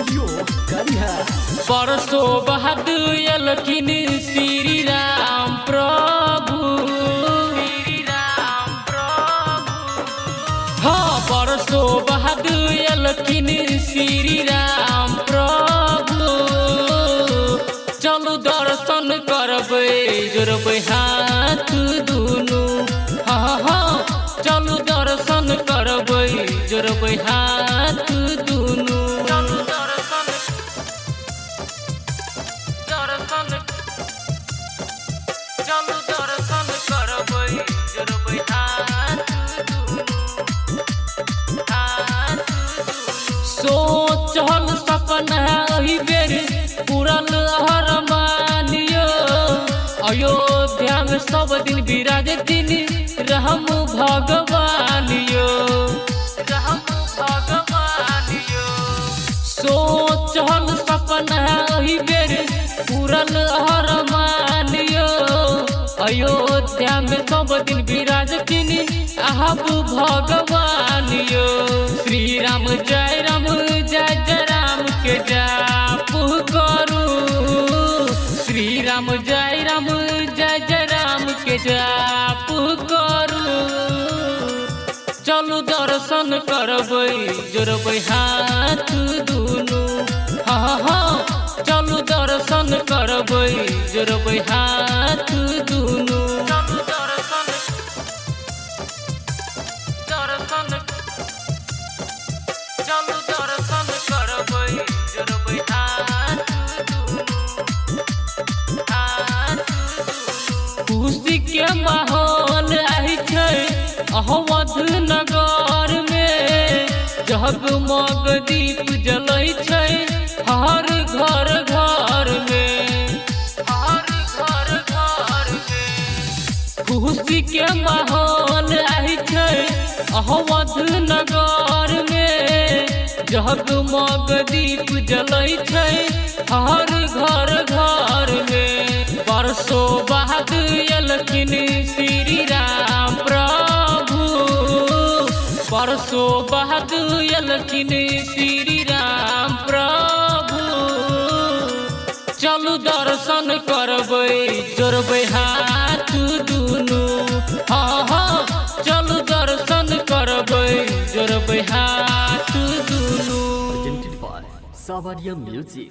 Studio करिहा परसो बहादुर लखिन श्री राम प्रभु हाँ परसो बहादुर लखिन श्री राम प्रभु चलू दर्शन करबै जोड़बै हाथ दुनू हाँ हाँ चलू दर्शन करबै जोड़बै हाथ दुनू चलू दर्शन चलू दर्शन करबै जोड़बै हाथ दुनू हाथ दुनू सोचल सपना एहि बेर पूरल अरमानियो अयोध्या में सब दिन विराजथिन राम भगवान यो राम भगवान यो सोचल सपना एहि बेर पूरल अरमान यो अयोध्या में सब दिन विराजथिन आहब भगवान यो श्री राम जय राम के जाप करू श्री राम जय राम के जाप करू चलू दर्शन करबै जोड़बै हाथ दुनू हाँ हाँ चलू दर्शन करबै जोड़बै हाथ दुनू चलू दर्शन चलू दर्शन करबै जोड़बै हाथ दुनू हाथ दुनू खुशी के माहौल आई छै अवध नगर में जगमग दीप जलै छै हर घर घर में हर घर घर में खुशी के माहौल आई छै अवध नगर में जगमग दीप जलै छै हर घर घर में परसो बहादुर लखिन श्री राम प्रभु परसो बहादुर लखिन श्री राम प्रभु चलू दर्शन करबै जोड़बै हाथ दुनू हाँ हाँ चलू दर्शन करबै जोड़बै हाथ दुनू presented by Savaria Music।